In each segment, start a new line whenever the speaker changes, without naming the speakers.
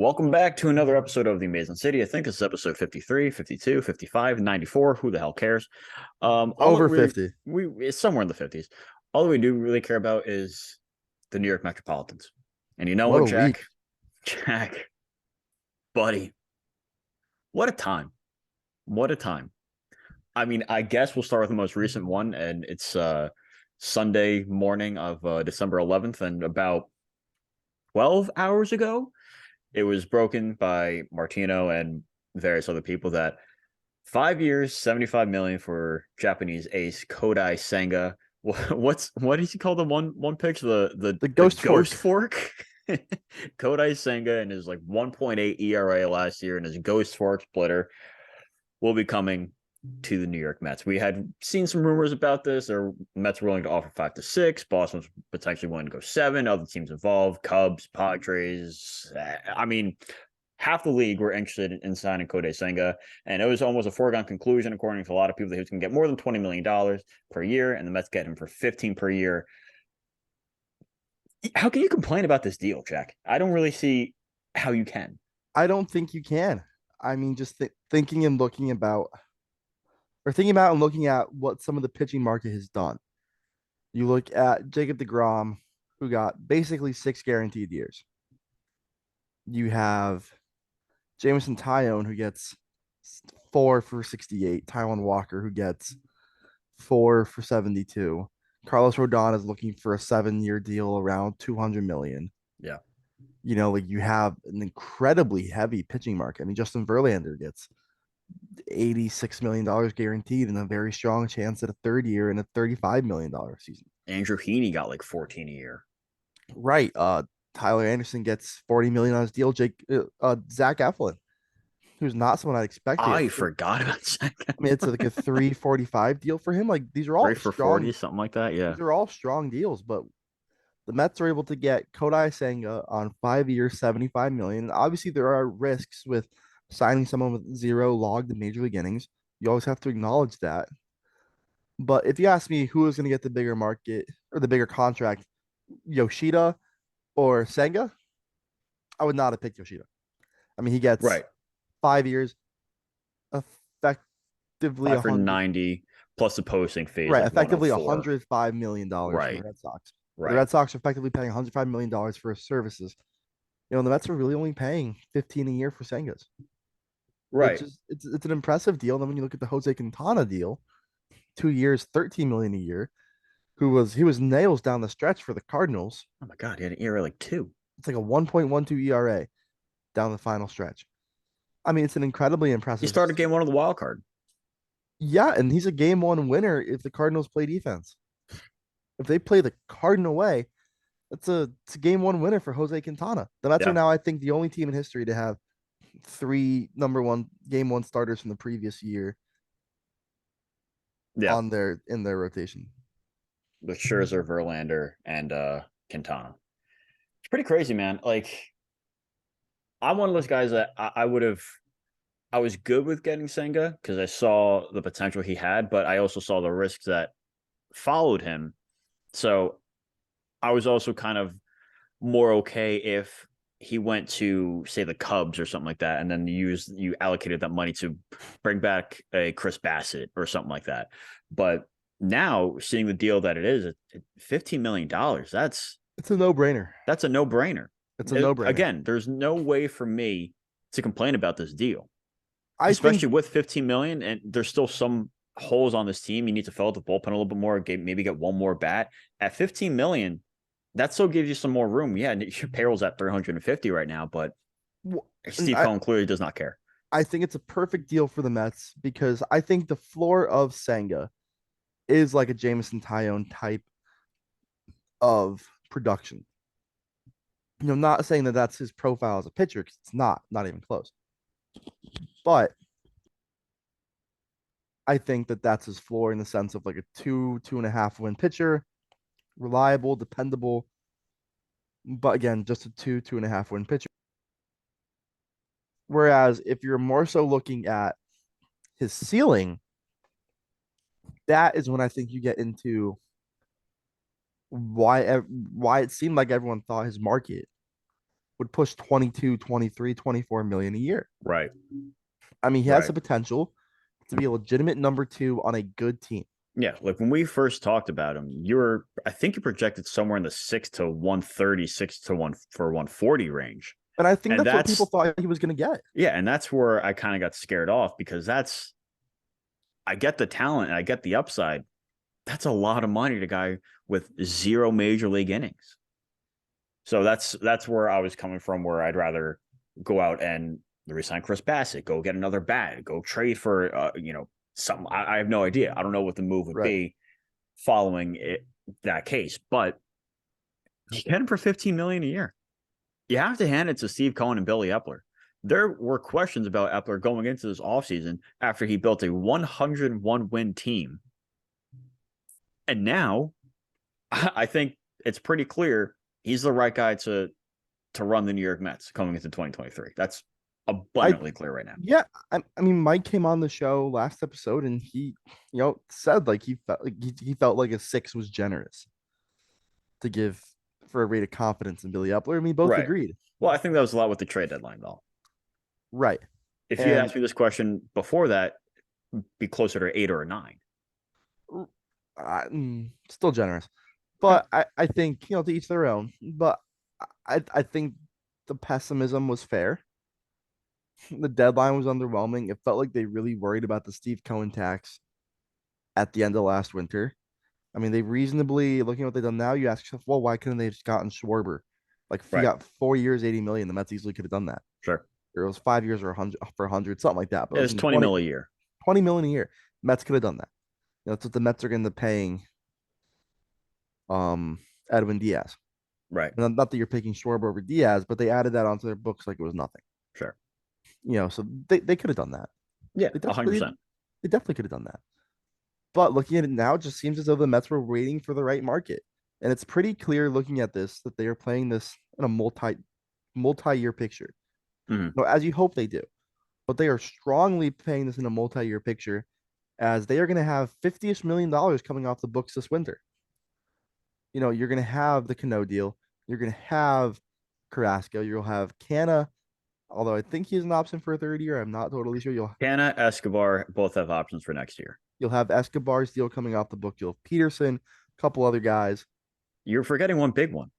Welcome back to another episode of the Amazin City. I think this is episode 53, 52, 55, 94. Who the hell cares? All that
Over
really
50.
it's somewhere in the 50s. All that we do really care about is the New York Metropolitans. And you know
What
what,
a week.
Jack? Jack, buddy, what a time. What a time. I mean, I guess we'll start with the most recent one, and it's Sunday morning of December 11th, and about 12 hours ago, it was broken by Martino and various other people that 5 years, 75 million for Japanese ace Kodai Senga. What does he call the one pitch? The
The
the
Ghost
ghost
Fork.
fork? Kodai Senga and his like 1.8 ERA last year and his ghost fork splitter will be coming to the New York Mets. We had seen some rumors about this. Or Mets were willing to offer 5 to 6. Boston was potentially willing to go 7. Other teams involved, Cubs, Padres. I mean, half the league were interested in signing Kodai Senga, and it was almost a foregone conclusion, according to a lot of people, that he was going to get more than $20 million per year, and the Mets get him for 15 per year. How can you complain about this deal, Jack? I don't really see how you can.
I don't think you can. I mean, just thinking and looking about, or thinking about and looking at what some of the pitching market has done. You look at Jacob DeGrom, who got basically 6 guaranteed years. You have Jameson Tyone, who gets 4 for 68. Taiwan Walker, who gets 4 for 72. Carlos Rodon is looking for a 7-year deal around 200 million.
Yeah.
Like you have an incredibly heavy pitching market. I mean, Justin Verlander gets $86 million guaranteed and a very strong chance at a third year and a $35 million season.
Andrew Heaney got like 14 a year.
Right. Tyler Anderson gets 40 million on his deal. Zach Eflin, who's not someone I'd expect to get.
I forgot about Zach.
I mean, it's like a 345 deal for him. Like these are
Three
all
for 40,
strong.
something like that. Yeah.
These are all strong deals, but the Mets are able to get Kodai Senga on 5 years, 75 million. And obviously, there are risks with signing someone with zero logged in major league innings. You always have to acknowledge that. But if you ask me who is going to get the bigger market or the bigger contract, Yoshida or Senga, I would not have picked Yoshida. I mean, he gets
Right.
5 years, effectively
Five for
100,
90 plus the posting fee is
right?
like
Effectively
104.
$105 million from the
Right.
Red Sox. The
Right.
Red Sox are effectively paying $105 million for his services. The Mets are really only paying 15 a year for Sengas, which
Right.
is it's an impressive deal. And then when you look at the Jose Quintana deal, 2 years, 13 million a year, he was nails down the stretch for the Cardinals.
Oh my God, he had an ERA like 2.
It's like a 1.12 ERA down the final stretch. I mean, it's an incredibly
He
impressive.
started game 1 of the wild card.
Yeah, and he's a game one winner if the Cardinals play defense. If they play the Cardinal way, it's a game one winner for Jose Quintana. The Mets are
Yeah.
now, I think, the only team in history to have three number one game one starters from the previous year
Yeah.
on their in their rotation.
With Scherzer, Verlander, and Quintana. It's pretty crazy, man. Like, I'm one of those guys that I would have. I was good with getting Senga because I saw the potential he had, but I also saw the risks that followed him. So I was also kind of more okay if he went to, say, the Cubs or something like that, and then you allocated that money to bring back a Chris Bassett or something like that. But now seeing the deal that it is at $15 million,
It's a no brainer.
that's a no brainer.
It's a no brainer.
Again, there's no way for me to complain about this deal,
I think
especially with 15 million. And there's still some holes on this team. You need to fill out the bullpen a little bit more, maybe get one more bat at 15 million. That still gives you some more room. Yeah, your payroll's at 350 right now, but
and
Steve Cohen clearly does not care.
I think it's a perfect deal for the Mets because I think the floor of Senga is like a Jameson Tyone type of production. Not saying that that's his profile as a pitcher because it's not even close. But I think that that's his floor in the sense of like a 2.5 win pitcher, reliable, dependable. But again, just a 2.5 win pitcher. Whereas if you're more so looking at his ceiling, that is when I think you get into why it seemed like everyone thought his market would push 22, 23, 24 million a year.
Right.
I mean, he has
Right.
the potential to be a legitimate number two on a good team.
Yeah, like when we first talked about him, I think you projected somewhere in the 6 to 130, 6 to 140 range.
And I think
And
that's what people
that's
thought he was going to get.
yeah, and that's where I kind of got scared off because I get the talent and I get the upside. That's a lot of money to a guy with zero major league innings. So that's where I was coming from, where I'd rather go out and resign Chris Bassett, go get another bat, go trade for some. I have no idea. I don't know what the move would
Right.
be following that case, but you get him for 15 million a year. You have to hand it to Steve Cohen and Billy Eppler. There were questions about Eppler going into this offseason after he built a 101 win team. And now I think it's pretty clear he's the right guy to run the New York Mets coming into 2023. That's
I
abundantly clear right now.
Yeah, I mean, Mike came on the show last episode and he, said like he felt like a six was generous to give for a rate of confidence in Billy Eppler. I mean, both
Right.
agreed.
Well, I think that was a lot with the trade deadline, though.
Right.
If you had
And
asked me this question before that, be closer to 8 or 9.
still generous.
Okay.
But I think, to each their own. But I think the pessimism was fair. The deadline was underwhelming. It felt like they really worried about the Steve Cohen tax at the end of last winter. I mean, they reasonably looking at what they've done now. You ask yourself, well, why couldn't they have just gotten Schwarber? Like, if he
Right.
got 4 years, 80 million, the Mets easily could have done that.
Sure.
Or it was 5 years or 100 for 100, something like that. But
It's
looking
20 mil a year.
20 million a year, Mets could have done that. That's what the Mets are going to paying Edwin Diaz.
Right.
And not that you're picking Schwarber over Diaz, but they added that onto their books like it was nothing.
Sure.
So they could have done that.
Yeah,
They definitely
100%.
they definitely could have done that. But looking at it now, it just seems as though the Mets were waiting for the right market. And it's pretty clear looking at this that they are playing this in a multi-year picture.
Mhm.
As you hope they do. But they are strongly playing this in a multi-year picture as they are going to have $50-ish million coming off the books this winter. You're going to have the Cano deal. You're going to have Carrasco. You'll have Canna, although I think he's an option for a third year. I'm not totally sure.
Quintana, Escobar both have options for next year.
You'll have Escobar's deal coming off the book. You'll have Peterson, a couple other guys.
You're forgetting one big one.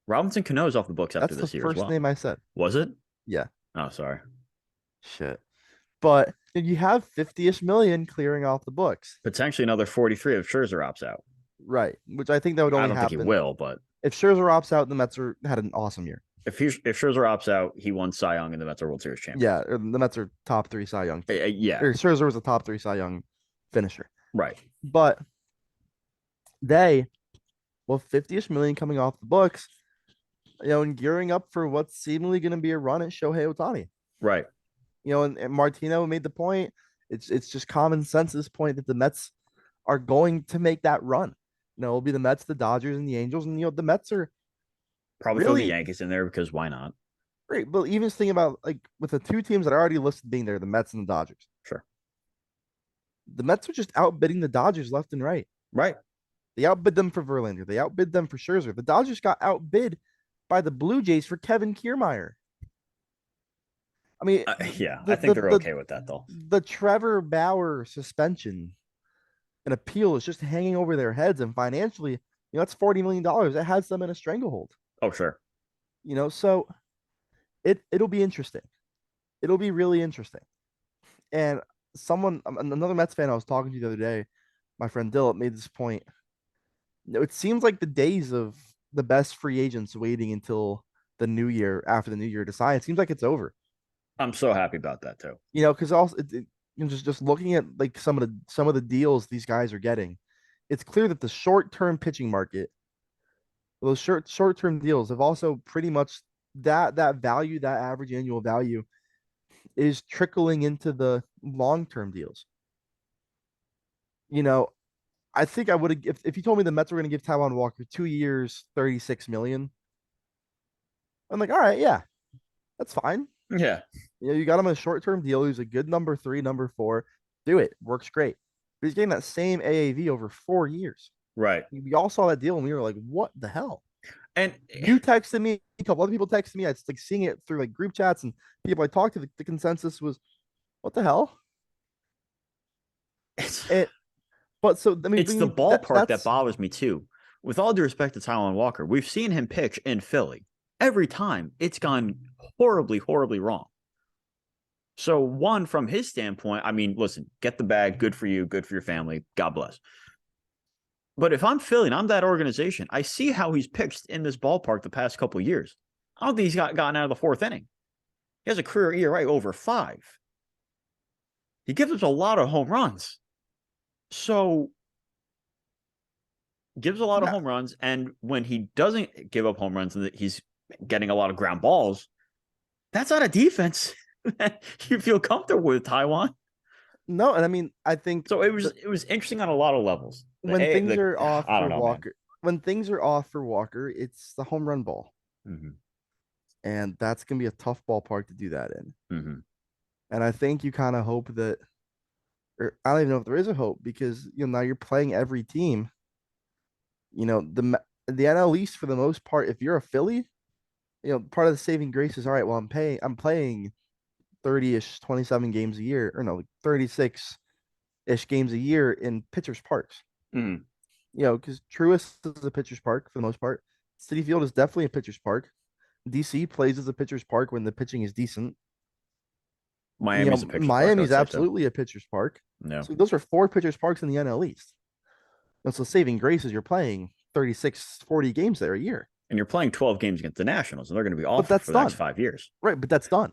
Robinson Cano's off the books after
That's the
this year as
first
well.
name I said.
Was it?
Yeah.
Oh, sorry.
Shit. But you have 50-ish million clearing off the books.
Potentially another 43 if Scherzer opts out.
Right. Which I think that would only happen.
I don't think he will, but
if Scherzer opts out, the Mets had an awesome year.
If Scherzer opts out, he won Cy Young and the Mets are World Series champions.
Yeah, the Mets are top 3 Cy Young.
Yeah.
Or Scherzer was a top 3 Cy Young finisher.
Right.
But they, 50-ish million coming off the books, and gearing up for what's seemingly going to be a run at Shohei Ohtani.
Right.
And Martino made the point. It's just common sense at this point that the Mets are going to make that run. It'll be the Mets, the Dodgers, and the Angels, and the Mets are
probably throw the Yankees in there because why not?
Great, but even just thinking about like with the two teams that are already listed being there, the Mets and the Dodgers.
Sure.
The Mets are just outbidding the Dodgers left and right.
Right.
They outbid them for Verlander. They outbid them for Scherzer. The Dodgers got outbid by the Blue Jays for Kevin Kiermaier. I mean,
I think they're okay with that though.
The Trevor Bauer suspension and appeal is just hanging over their heads, and financially, that's $40 million. That has them in a stranglehold.
Oh, sure.
So it'll be interesting. It'll be really interesting. And another Mets fan I was talking to the other day, my friend Dill, made this point. It seems like the days of the best free agents waiting until the new year, after the new year to sign, it seems like it's over.
I'm so happy about that too.
Because also just looking at like some of the deals these guys are getting, it's clear that the short-term pitching market, those short-term deals have also pretty much that value, that average annual value is trickling into the long-term deals. I think I would have if you told me the Mets were going to give Taijuan Walker 2 years, 36 million. I'm like, all right, yeah, that's fine.
Yeah.
You got him a short-term deal. He's a good number 3, number 4. Do it. Works great. But he's getting that same AAV over 4 years.
Right.
We all saw that deal and we were like, what the hell?
And
You texted me, a couple other people texted me. I was like seeing it through like group chats and people I talked to. The consensus was, what the hell?
it's
It, but so I mean,
it's
when
the
you
ballpark that
that's
bothers me too. With all due respect to Taiwan Walker, we've seen him pitch in Philly. Every time it's gone horribly, horribly wrong. So, one, from his standpoint, I mean, listen, get the bag, good for you, good for your family, God bless. But if I'm Philly and I'm that organization, I see how he's pitched in this ballpark the past couple of years. I don't think he's gotten out of the fourth inning. He has a career ERA over 5. He gives us a lot of home runs. So, gives a lot of
yeah,
home runs. And when he doesn't give up home runs and he's getting a lot of ground balls, that's not a defense that you feel comfortable with, Taiwan.
no, and I mean, I think
So
that
it was interesting on a lot of levels.
when things are off
I
for
don't know, man.
Walker, when things are off for Walker, it's the home run ball,
Mm-hmm.
and that's gonna be a tough ballpark to do that in.
Mm-hmm.
And I think you kind of hope that, or I don't even know if there is a hope because now you're playing every team. The NL East for the most part, if you're a Philly, part of the saving grace is all right. Well, I'm playing 30-ish, 27 games a year, or no, like 36-ish games a year in pitchers parks.
Mm-hmm.
Because Truist is a pitcher's park for the most part. City Field is definitely a pitcher's park. DC plays as a pitcher's park when the pitching is decent.
Miami's a pictures park, I
Miami's
would say so.
absolutely a pitcher's park.
No.
So those are four pitcher's parks in the NL East. And so saving grace is you're playing 36, 40 games there a year.
And you're playing 12 games against the Nationals, and they're going to be
But
awful
that's
for the next
done.
5 years.
Right. But that's done.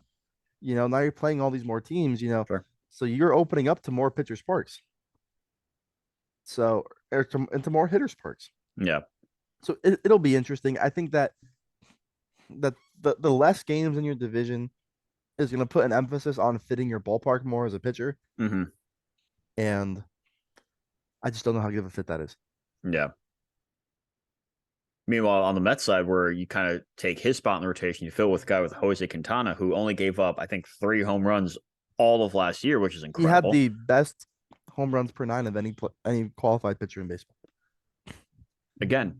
Now you're playing all these more teams.
Sure.
So you're opening up to more pitcher's parks. So, into more hitters' parks.
Yeah.
So it'll be interesting. I think that the less games in your division is going to put an emphasis on fitting your ballpark more as a pitcher.
Mm-hmm.
And I just don't know how good of a fit that is.
Yeah. Meanwhile, on the Mets side, where you kind of take his spot in the rotation, you fill with a guy with Jose Quintana, who only gave up, I think, 3 home runs all of last year, which is
He had
incredible.
the best home runs per nine of any qualified pitcher in baseball.
Again,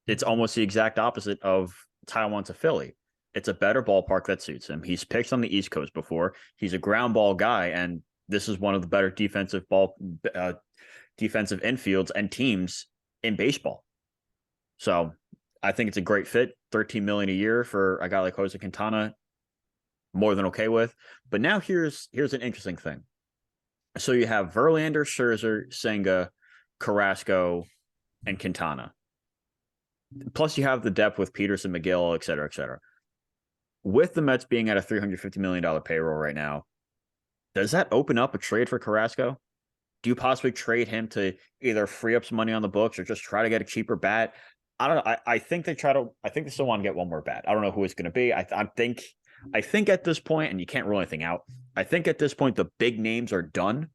it's almost the exact opposite of Taiwan to Philly. It's a better ballpark that suits him. He's pitched on the East Coast before. He's a ground ball guy, and this is one of the better defensive infields and teams in baseball. So I think it's a great fit. 13 million a year for a guy like Jose Quintana, more than okay with. But now here's an interesting thing. So you have Verlander, Scherzer, Senga, Carrasco, and Quintana. Plus you have the depth with Peterson, McGill, et cetera, et cetera. With the Mets being at a $350 million payroll right now, does that open up a trade for Carrasco? Do you possibly trade him to either free up some money on the books or just try to get a cheaper bat? I don't know. I think they still want to get one more bat. I don't know who it's going to be. I think at this point, and you can't rule anything out. I think at this point the big names are done.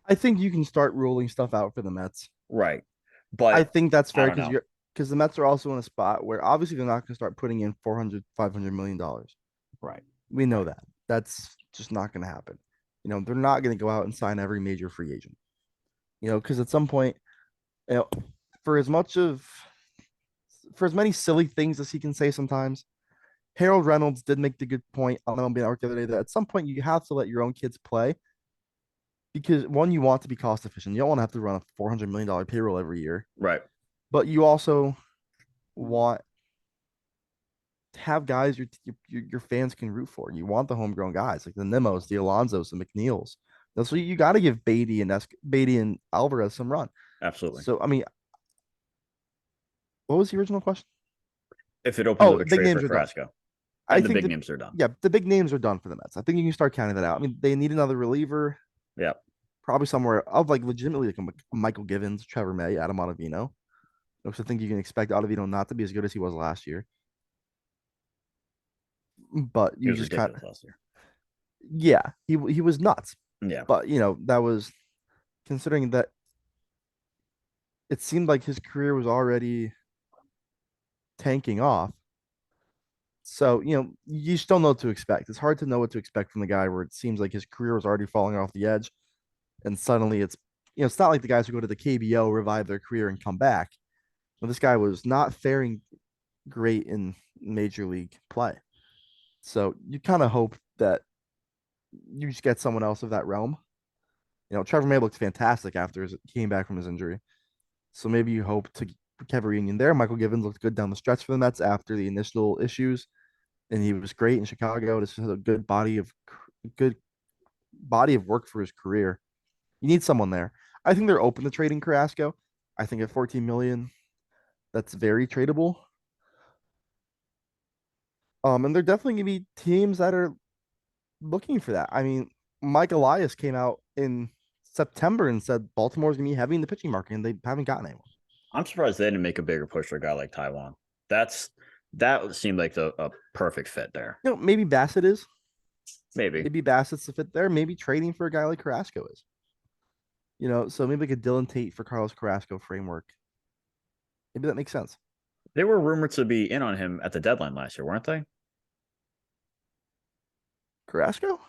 I think you can start ruling stuff out for the Mets.
Right.
I
But
think that's
I
fair
don't know.
because the Mets are also in a spot where obviously they're not going to start putting in 400, $500 million.
Right.
We know
Right.
that. That's just not going to happen. They're not going to go out and sign every major free agent. Because at some point, you know, for as much of for as many silly things as he can say sometimes, Harold Reynolds did make the good point on MLB Network the other day that at some point you have to let your own kids play because one, you want to be cost efficient. You don't want to have to run a $400 million payroll every year,
Right.
but you also want to have guys your fans can root for. You want the homegrown guys like the Nimmos, the Alonsos, the McNeils. So you got to give Beatty and Alvarez some run.
Absolutely.
So I mean, what was the original question?
If it opens up
Oh,
a
big
trade for
names are done.
Carrasco,
I
and the
think
big
that
names are done.
yeah, the big names are done for the Mets. I think you can start counting that out. I mean, they need another reliever,
Yeah.
probably somewhere of like legitimately like a Michael Givens, Trevor May, Adam Ottavino. Which I think you can expect Ottavino not to be as good as he was last year. But
He
you
was
just kind
ridiculous
of
last year.
yeah, he was nuts.
Yeah.
But that was considering that it seemed like his career was already tanking off. So, you just don't know what to expect. It's hard to know what to expect from the guy where it seems like his career was already falling off the edge. And suddenly it's not like the guys who go to the KBO revive their career and come back. Well, this guy was not faring. great in major league play. So you kind of hope that you just get someone else of that realm. Trevor May looked fantastic after he came back from his injury. So maybe you hope to have a reunion there. Michael Givens looked good down the stretch for the Mets after the initial issues, and he was great in Chicago. This is a good body of work for his career. You need someone there. I think they're open to trading Carrasco. I think at 14 million, that's very tradable. And there definitely gonna be teams that are looking for that. I mean, Mike Elias came out in September and said Baltimore's gonna be heavy in the pitching market, and they haven't gotten anyone.
I'm surprised they didn't make a bigger push for a guy like Taiwan. That's that seemed like a perfect fit there.
Maybe Bassett is.
Maybe
Maybe Bassett's the fit there. Maybe trading for a guy like Carrasco is. So maybe like a Dylan Tate for Carlos Carrasco framework. Maybe that makes sense.
they were rumored to be in on him at the deadline last year, weren't they?
Carrasco?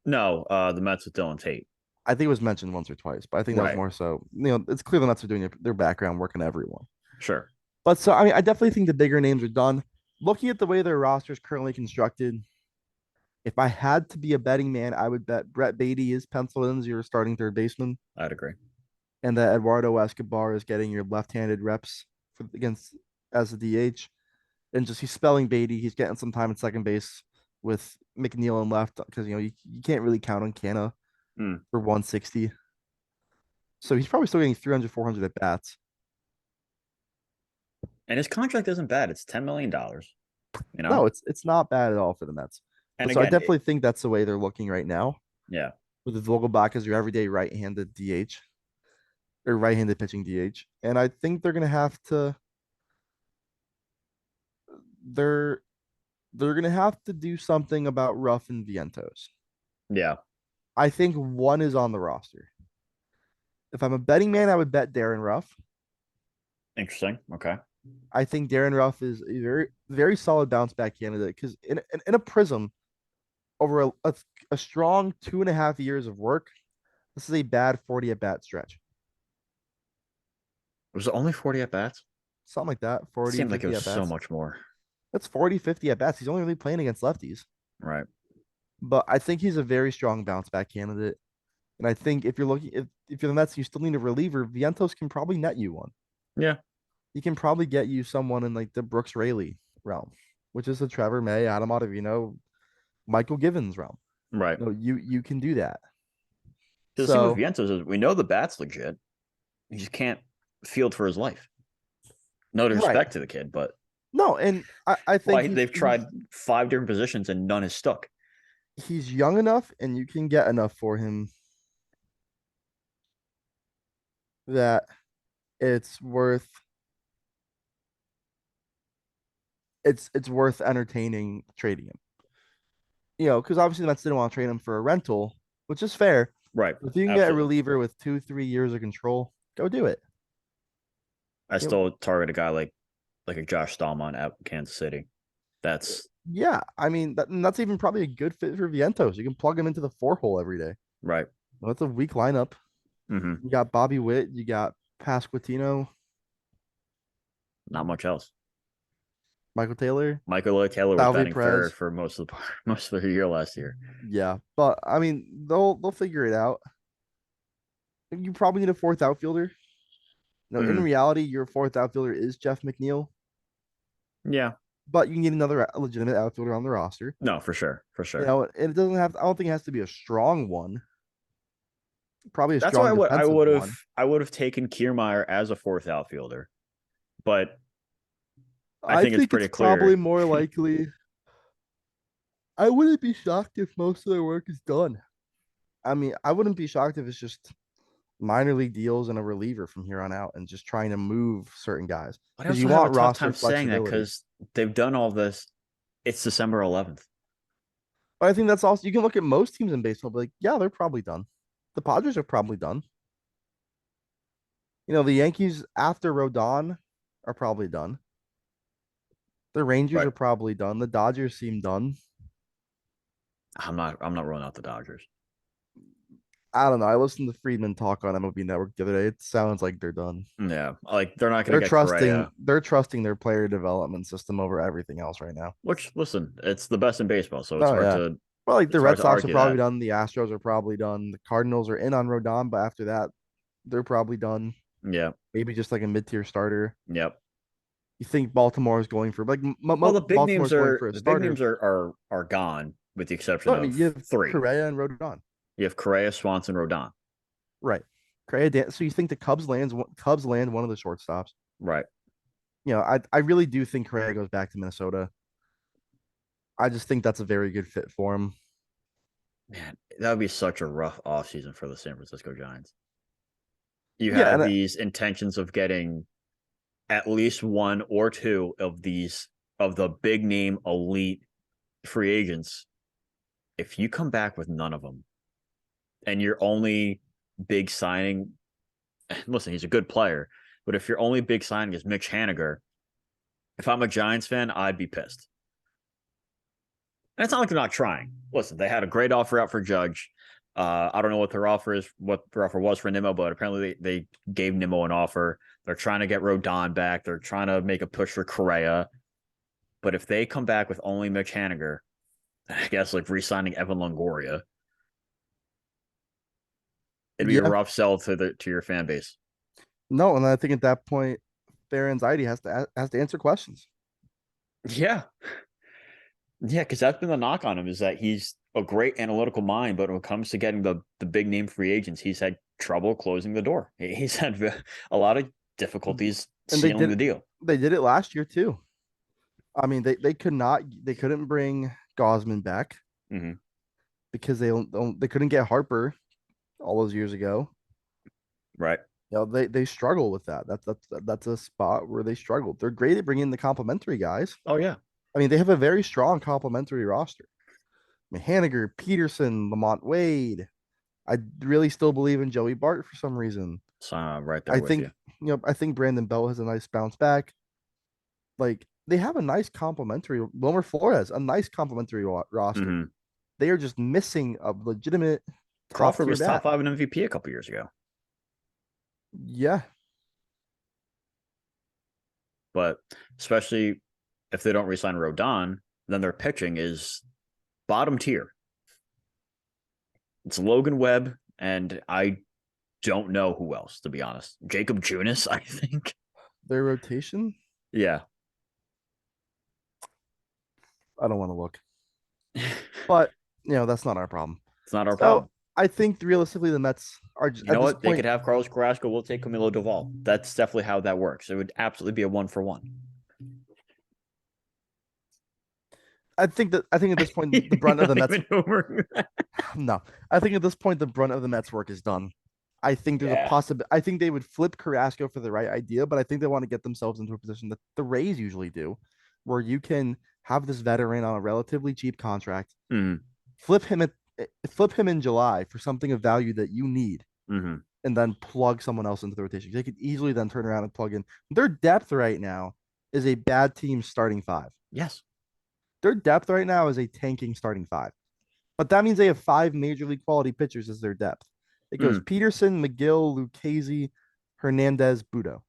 No, the Mets with Dylan Tate.
I think it was mentioned once or twice, but I think that was
Right.
more so. It's clear the Mets are doing their background work on everyone.
Sure.
But so I mean, I definitely think the bigger names are done. Looking at the way their roster is currently constructed, if I had to be a betting man, I would bet Brett Beatty is penciled in as your starting third baseman,
I'd agree.
and that Eduardo Escobar is getting your left-handed reps against as a DH. And just he's spelling Beatty. He's getting some time at second base with McNeil and left because you can't really count on Canna
Mm.
for 160. So he's probably still getting 300, 400 at bats.
And his contract isn't bad. It's $10 million. You know,
No, it's not bad at all for the Mets.
and
But so I
again,
definitely think that's the way they're looking right now
yeah,
with the Vogelbach as your everyday right-handed DH or right-handed pitching DH. And I think they're they're gonna have to do something about Ruff and Vientos.
yeah,
I think one is on the roster. If I'm a betting man, I would bet Darren Ruff.
interesting. Okay,
I think Darren Ruff is a very, very solid bounce back candidate because in a prism over a strong 2.5 years of work, this is a bad 40 at bat stretch.
was it only 40 at bats?
Something like that,
It
40,
seemed like it
50
was
at
so
bats.
much more.
That's 40, 50 at bats. He's only really playing against lefties.
Right.
But I think he's a very strong bounce back candidate. And I think if you're the Mets, you still need a reliever. Vientos can probably net you one.
Yeah.
He can probably get you someone in like the Brooks Raley realm, which is the Trevor May, Adam Ottavino, Michael Givens realm.
Right.
You can do that.
Because the thing with
So
Vientos is we know the bat's legit. He just can't field for his life. No
right.
disrespect to the kid, but
No, and I think
why they've tried five different positions and none has stuck.
he's young enough and you can get enough for him that it's worth it's worth entertaining trading him. Because obviously the Mets didn't want to trade him for a rental, which is fair.
Right.
If you can get a
Absolutely.
reliever with 2, 3 years of control, go do it.
I
You know,
still target a guy like a Josh Stallman at Kansas City. That's
yeah, I mean that's even probably a good fit for Vientos. You can plug him into the four hole every day.
right.
Well, that's a weak lineup.
Mm-hmm.
You got Bobby Witt, you got Pasquantino,
Not much else.
Michael Taylor,
Michael Lloyd Taylor was
Salvi
batting third
Perez.
for most of the most of the year last year.
Yeah, but I mean they'll figure it out. You probably need a fourth outfielder. No, in
Mm-hmm.
reality, your fourth outfielder is Jeff McNeil,
Yeah.
but you need another legitimate outfielder on the roster.
No, for sure. For sure.
And it doesn't have. I don't think it has to be a strong one. Probably a
That's why
strong defensive one.
I would have taken Kiermaier as a fourth outfielder, but I
I
think it's
think it's
pretty
probably
clear.
more likely. I wouldn't be shocked if most of their work is done. I mean, I wouldn't be shocked if it's just minor league deals and a reliever from here on out and just trying to move certain guys
But I
because you
also have a
want
tough
roster
time saying that
flexibility.
because they've done all this. It's December 11th.
But I think that's also, you can look at most teams in baseball, be like, yeah, they're probably done. The Padres are probably done. The Yankees after Rodon are probably done. The Rangers
Right.
are probably done. The Dodgers seem done.
I'm not ruling out the Dodgers.
I don't know. I listened to Friedman talk on MLB Network the other day. It sounds like they're done.
Yeah, like they're not going
They're
to get
trusting
Correa.
they're trusting their player development system over everything else right now.
Which, listen, it's the best in baseball, so
Oh yeah. Well, like the
it's hard
Red
to
Sox are
argue
probably
that.
done. The Astros are probably done. The Cardinals are in on Rodon, but after that, they're probably done.
Yeah,
Maybe just like a mid-tier starter.
yep.
You think Baltimore is going for like
Well,
Baltimore's going for a
the big
starter?
names are gone with the exception
No, I mean
of
you have
three.
Correa and Rodon,
You have Correa, Swanson, Rodon.
right? So you think the Cubs land one of the shortstops?
Right.
I really do think Correa goes back to Minnesota. I just think that's a very good fit for him.
Man, that would be such a rough offseason for the San Francisco Giants. You
Yeah,
have
and
these intentions of getting at least one or two of these of the big name elite free agents. If you come back with none of them and your only big signing, listen, he's a good player, but if your only big signing is Mitch Haniger, if I'm a Giants fan, I'd be pissed. And it's not like they're not trying. Listen, they had a great offer out for Judge. I don't know what their offer was for Nimmo, but apparently they gave Nimmo an offer. They're trying to get Rodon back. They're trying to make a push for Correa. But if they come back with only Mitch Haniger, I guess like re-signing Evan Longoria, it'd be a
yeah,
rough sell to your fan base.
no, and I think at that point, their anxiety has to answer questions.
Yeah, yeah, because that's been the knock on him is that he's a great analytical mind, but when it comes to getting the big name free agents, he's had trouble closing the door. He's had a lot of difficulties
And they
sealing
did
the deal.
they did it last year too. I mean, they couldn't bring Gosman back
Mm-hmm.
because they couldn't get Harper all those years ago.
Right.
They struggle with that. That's a spot where they struggled. They're great at bringing in the complementary guys.
Oh yeah.
I mean, they have a very strong complementary roster. I mean, Haniger, Peterson, Lamont Wade. I really still believe in Joey Bart for some reason.
So right there
I
with you.
think I think Brandon Bell has a nice bounce back. Like they have a nice complementary. Wilmer Flores, a nice complementary roster.
Mm-hmm.
They are just missing a legitimate top
Crawford
tier
was top
bat.
five in MVP a couple years ago,
Yeah,
but especially if they don't resign Rodon, then their pitching is bottom tier. It's Logan Webb, and I don't know who else, to be honest. Jacob Junis, I think.
their rotation.
Yeah.
I don't want to look,
It's
but that's not our problem.
not our
So
problem.
I think realistically, the Mets are just
You
at
know
this
what? They could
point.
have Carlos Carrasco. We'll take Camilo Doval. That's definitely how that works. It would absolutely be a 1-for-1.
I think at this point the brunt of the
Not
Mets.
even Homer.
No, I think at this point the brunt of the Mets work is done. I think there's a
Yeah.
possibility. I think they would flip Carrasco for the right idea, but I think they want to get themselves into a position that the Rays usually do, where you can have this veteran on a relatively cheap contract,
Mm-hmm.
flip him at flip him in July for something of value that you need,
Mm-hmm.
and then plug someone else into the rotation. They could easily then turn around and plug in. Their depth right now is a bad team starting five.
Yes.
Their depth right now is a tanking starting five. But that means they have five major league quality pitchers as their depth. It goes
Mm.
Peterson, McGill, Lucchesi, Hernandez, Budo.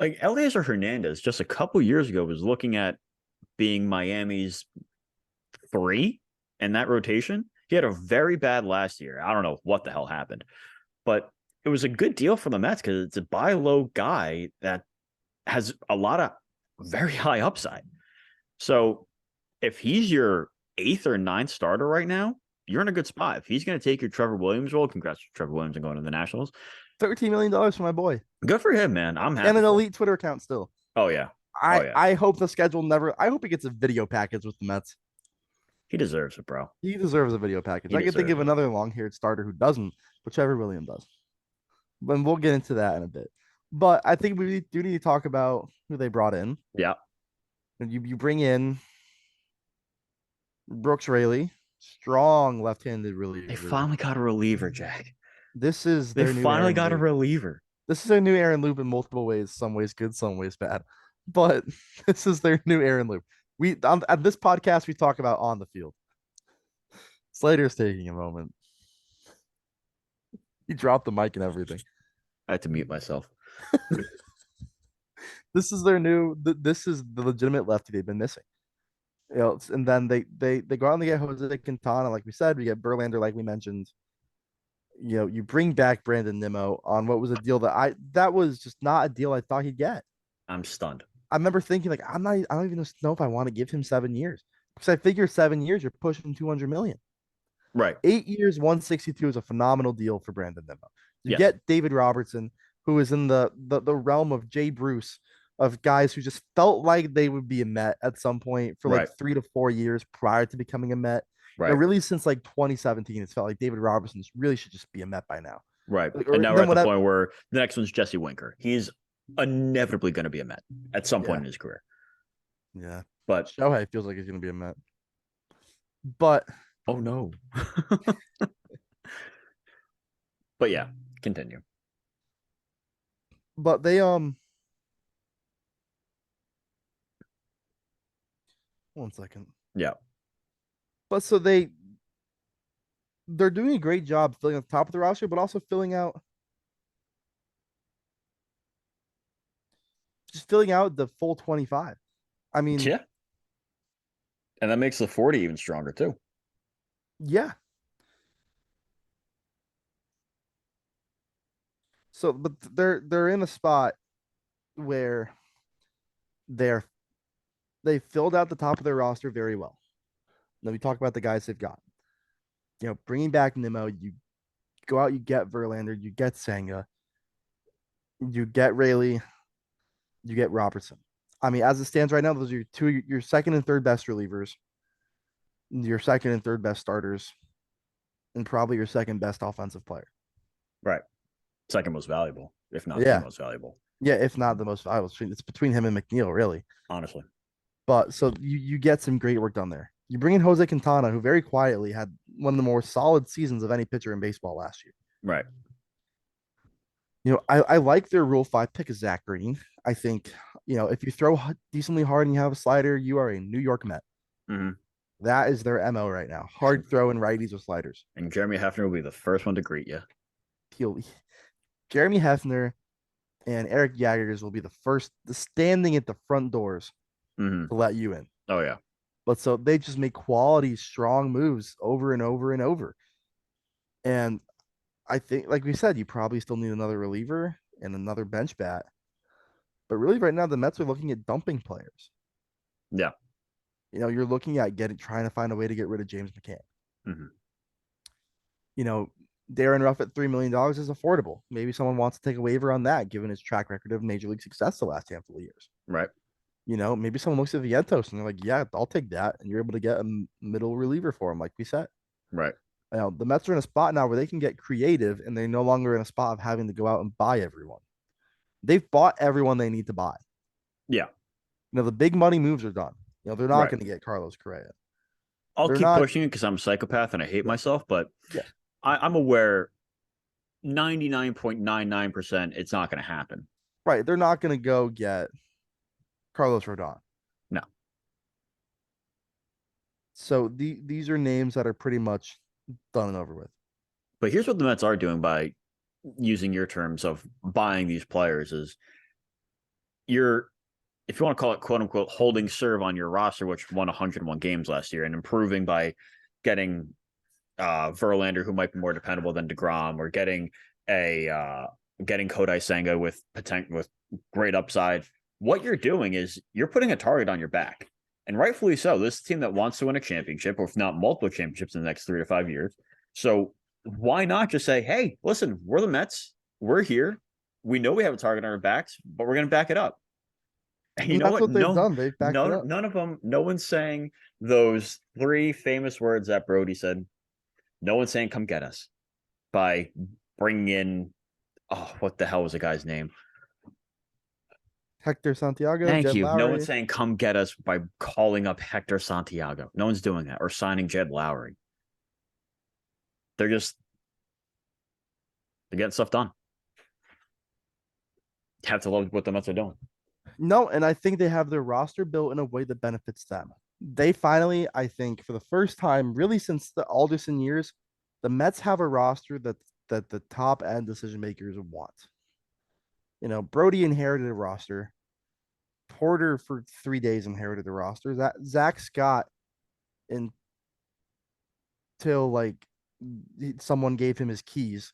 Like Eliezer Hernandez just a couple years ago was looking at being Miami's 3 in that rotation. He had a very bad last year. I don't know what the hell happened, but it was a good deal for the Mets because it's a buy low guy that has a lot of very high upside. So if he's your 8th or ninth starter right now, you're in a good spot. If he's going to take your Trevor Williams role, congrats to Trevor Williams and going to the Nationals.
$13 million for my boy.
Good for him, man. I'm
And
happy
an
for him.
elite Twitter account still.
Oh yeah. Oh
I
yeah.
I hope the schedule never I hope he gets a video package with the Mets.
He deserves it, bro.
He deserves a video package.
He
I can think
deserves
of
it.
another long-haired starter who doesn't, whichever William does. But we'll get into that in a bit. But I think we do need to talk about who they brought in.
Yeah.
And you bring in Brooks Raley, strong left-handed
They
reliever.
finally got a reliever, Jack.
This is
They
their new
finally
Aaron
got a
Loop.
reliever.
This is their new Aaron Loop in multiple ways. Some ways good, some ways bad. But this is their new Aaron Loop. At this podcast we talk about on the field. Slater's taking a moment. He dropped the mic and everything.
I had to mute myself.
This is their new. This is the legitimate lefty they've been missing. And then they go out and they get Jose Quintana, like we said. We get Verlander, like we mentioned. You bring back Brandon Nimmo on what was a deal that was just not a deal I thought he'd get.
I'm stunned.
I remember thinking like I don't even know if I want to give him 7 years because I figure 7 years you're pushing 200 million.
Right.
8 years, 162 is a phenomenal deal for Brandon Nimmo. You
Yes.
get David Robertson, who is in the realm of Jay Bruce, of guys who just felt like they would be a Met at some point for like
Right.
3 to 4 years prior to becoming a Met.
Right.
Really since like 2017, it's felt like David Robertson really should just be a Met by now.
Right.
Like,
And
or
now we're
then
at the
whatever.
point where the next one's Jesse Winker. He's inevitably going to be a Met at some point
Yeah,
in his career.
yeah.
But
Shohei feels like he's gonna be a Met, but
oh no. But yeah, continue.
but they 1 second.
Yeah.
But so they're doing a great job filling out the top of the roster, but also filling out the full 25. I mean,
Yeah. And that makes the 40 even stronger too.
yeah. So, but they're in a spot where they're they filled out the top of their roster very well. Let me talk about the guys they've got. Bringing back Nimmo, you go out, you get Verlander, you get Senga, you get Rayleigh, you get Robertson. I mean, as it stands right now, those are your second and third best relievers, your second and third best starters, and probably your second best offensive player.
Right. Second most valuable, if not the
Yeah.
most valuable.
Yeah, if not the most valuable. It's between him and McNeil, really.
Honestly.
But so you get some great work done there. You bring in Jose Quintana, who very quietly had one of the more solid seasons of any pitcher in baseball last year.
Right.
I like their Rule 5 pick of Zach Green. I think, if you throw decently hard and you have a slider, you are a New York Met.
Mm-hmm.
That is their MO right now. Hard throwing righties with sliders.
And Jeremy Hefner will be the first one to greet you.
Jeremy Hefner and Eric Jaggers will be the first standing at the front doors
Mm-hmm.
to let you in.
Oh, yeah.
But so they just make quality, strong moves over and over and over. And I think, like we said, you probably still need another reliever and another bench bat. But really, right now, the Mets are looking at dumping players.
Yeah.
You're looking at trying to find a way to get rid of James McCann.
Mm-hmm.
Darren Ruff at $3 million is affordable. Maybe someone wants to take a waiver on that, given his track record of major league success the last handful of years.
Right.
Maybe someone looks at Vientos and they're like, "Yeah, I'll take that," and you're able to get a middle reliever for him, like we said.
Right.
The Mets are in a spot now where they can get creative, and they're no longer in a spot of having to go out and buy everyone. They've bought everyone they need to buy.
Yeah.
The big money moves are done. They're not
Right.
going to get Carlos Correa.
I'll
They're
keep
not.
pushing it because I'm a psychopath and I hate
Yeah,
myself, but
yeah,
I'm aware 99.99% it's not going to happen.
right. They're not going to go get Carlos Rodon.
No.
So these are names that are pretty much done and over with.
But here's what the Mets are doing by using your terms of buying these players is you're, if you want to call it quote unquote, holding serve on your roster, which won 101 games last year, and improving by getting Verlander, who might be more dependable than DeGrom, or getting Kodai Senga with great upside. What you're doing is you're putting a target on your back, and rightfully so. This is a team that wants to win a championship, or if not multiple championships in the next 3 to 5 years. So why not just say, "Hey, listen, we're the Mets. We're here. We know we have a target on our backs, but we're going to back it up." And you
And
know
that's
what?
what they've
No,
done. They've backed it up.
none of them. No one's saying those 3 famous words that Brody said. No one's saying "come get us" by bringing in. Oh, what the hell was the guy's name?
Hector Santiago,
Thank
Jed
you. No one's
Lowry.
saying "come get us" by calling up Hector Santiago. No one's doing that or signing Jed Lowry. They're getting stuff done. You have to love what the Mets are doing.
No, and I think they have their roster built in a way that benefits them. They finally, I think, for the first time, really since the Alderson years, the Mets have a roster that the top end decision makers want. Brody inherited a roster. Porter for 3 days inherited the roster. That Zach Scott until like someone gave him his keys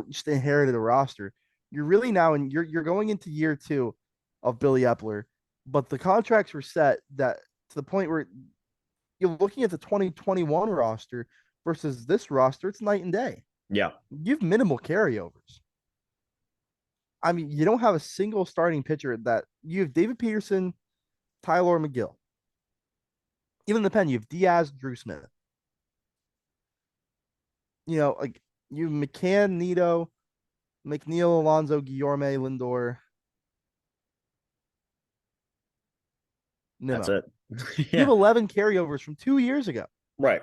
just inherited a roster. You're really now and you're going into year 2 of Billy Eppler, but the contracts were set that to the point where you're looking at the 2021 roster versus this roster, it's night and day.
Yeah.
You have minimal carryovers. I mean, you don't have a single starting pitcher that you have David Peterson, Tyler McGill. Even in the pen, you have Diaz, Drew Smith. Like you have McCann, Nito, McNeil, Alonso, Guillorme, Lindor,
That's
Nimmo.
it.
You have
Yeah.
11 carryovers from 2 years ago.
Right.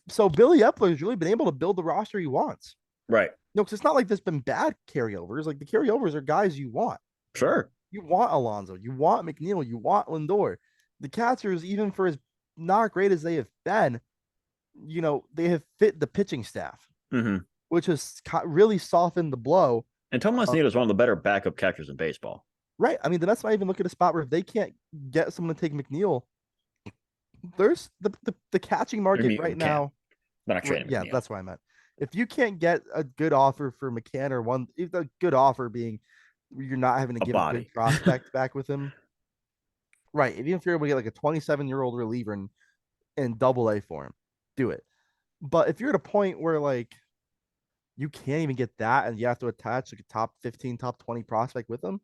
So Billy Eppler has really been able to build the roster he wants.
Right.
Because it's not like there's been bad carryovers. Like the carryovers are guys you want.
Sure.
You want Alonso. You want McNeil. You want Lindor. The catchers, even for as not great as they have been, they have fit the pitching staff, which has really softened the blow.
And Tomas Nido is one of the better backup catchers in baseball.
Right. I mean, the Mets might even look at a spot where if they can't get someone to take McNeil, there's the catching market right now.
They're not trading
Yeah,
McNeil.
that's what I meant. If you can't get a good offer for McCann or one, if the good offer being you're not having to give a good prospect back with him, right? Even if you're able to get like a 27-year-old reliever in double A for him, do it. But if you're at a point where like you can't even get that and you have to attach like a top 15, top 20 prospect with them,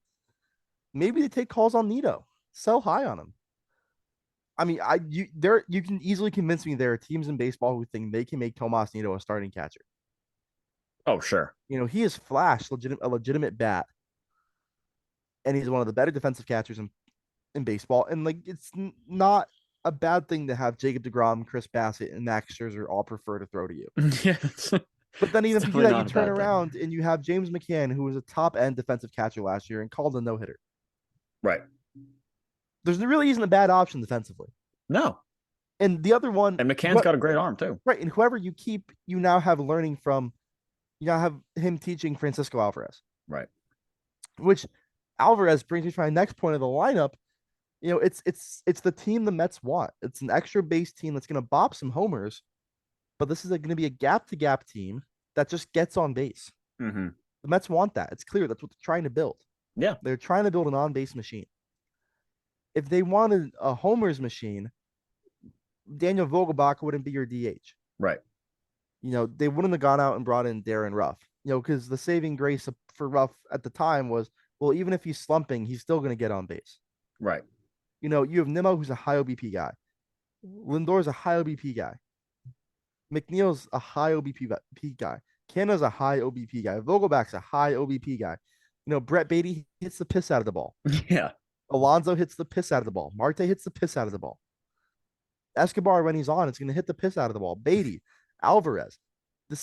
maybe they take calls on Nito, sell high on him. I mean, you can easily convince me there are teams in baseball who think they can make Tomas Nido a starting catcher.
Oh, sure.
He has flashed a legitimate bat, and he's one of the better defensive catchers in baseball. And like, it's not a bad thing to have Jacob deGrom, Chris Bassett, and Max Scherzer all prefer to throw to you.
Yes.
But then even if you do that, you turn around and you have James McCann, who was a top end defensive catcher last year and called a no hitter.
Right.
There really isn't a bad option defensively.
No.
And the other one,
and McCann's got a great arm too.
Right. And whoever you keep, you now have learning from, you now have him teaching Francisco Alvarez.
Right.
Which Alvarez brings me to my next point of the lineup. It's the team the Mets want. It's an extra base team that's going to bop some homers, but this is going to be a gap to gap team that just gets on base.
The
Mets want that. It's clear that's what they're trying to build.
Yeah.
They're trying to build an on base machine. If they wanted a homers machine, Daniel Vogelbach wouldn't be your DH.
Right.
They wouldn't have gone out and brought in Darren Ruff, because the saving grace for Ruff at the time was, well, even if he's slumping, he's still going to get on base.
Right.
You have Nimmo, who's a high OBP guy. Lindor's a high OBP guy. McNeil's a high OBP guy. Canna's a high OBP guy. Vogelbach's a high OBP guy. Brett Beatty hits the piss out of the ball.
Yeah.
Alonso hits the piss out of the ball. Marte hits the piss out of the ball. Escobar, when he's on, it's going to hit the piss out of the ball. Beatty, Alvarez.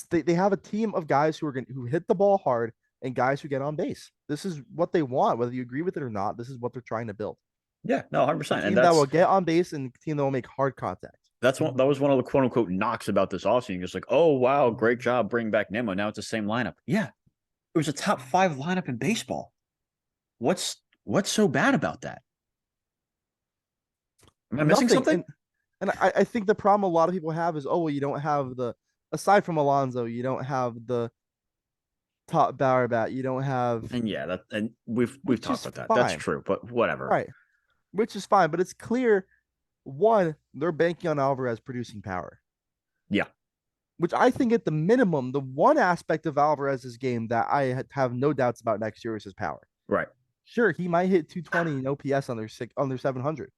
They have a team of guys who hit the ball hard and guys who get on base. This is what they want, whether you agree with it or not. This is what they're trying to build.
Yeah, no, 100%.
And that will get on base and a team that will make hard contact.
That was one of the quote unquote knocks about this offseason. Just like, oh wow, great job bringing back Nimmo. Now it's the same lineup. Yeah, it was a top 5 lineup in baseball. What's so bad about that? Am I missing something?
And I think the problem a lot of people have is, oh well, you don't have aside from Alonso, you don't have the top Bauer bat. You don't have,
and we've talked about that.
Fine.
That's true, but whatever.
Right, which is fine, but it's clear. One, they're banking on Alvarez producing power.
Yeah.
Which I think at the minimum, the one aspect of Alvarez's game that I have no doubts about next year is his power.
Right.
Sure, he might hit 220 in OPS on their 700.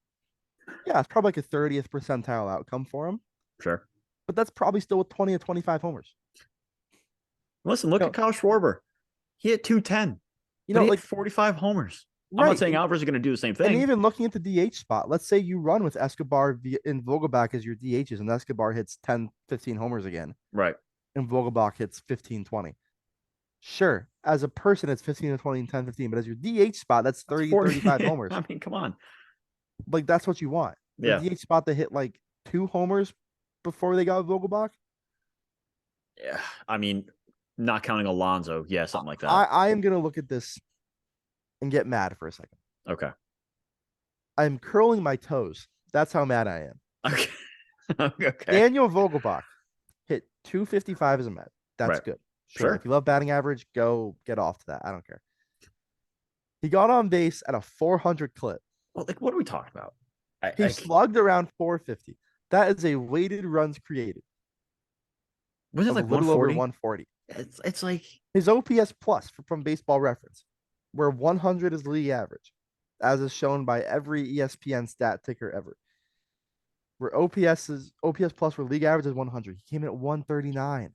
Yeah, it's probably like a 30th percentile outcome for him.
Sure.
But that's probably still with 20 to 25 homers.
Listen, look at Kyle Schwarber. He hit 210. Like 45 homers. Right. I'm not saying Alvarez is going to do the same thing.
And even looking at the DH spot, let's say you run with Escobar and Vogelbach as your DHs, and Escobar hits 10, 15 homers again.
Right.
And Vogelbach hits 15, 20. Sure, as a person, it's 15 to 20 and 10, 15. But as your DH spot, that's 30, 35 homers.
I mean, come on.
Like, that's what you want. The DH spot that hit like 2 homers before they got Vogelbach.
Yeah, I mean, not counting Alonso, yeah, something like that.
I am gonna look at this and get mad for a second.
Okay.
I'm curling my toes. That's how mad I am.
Okay. Okay.
Daniel Vogelbach hit 255 as a Met. That's
Right.
good. Sure. If
Sure.
you love batting average, go get off to that. I don't care. He got on base at a 400 clip.
Well, like, what are we talking about?
He
I
slugged around 450. That is a weighted runs created
was it
of a
like
little over
140?
140.
It's like
His OPS plus from Baseball Reference, where 100 is league average, as is shown by every ESPN stat ticker ever. Where OPS plus for league average is 100. He came in at 139.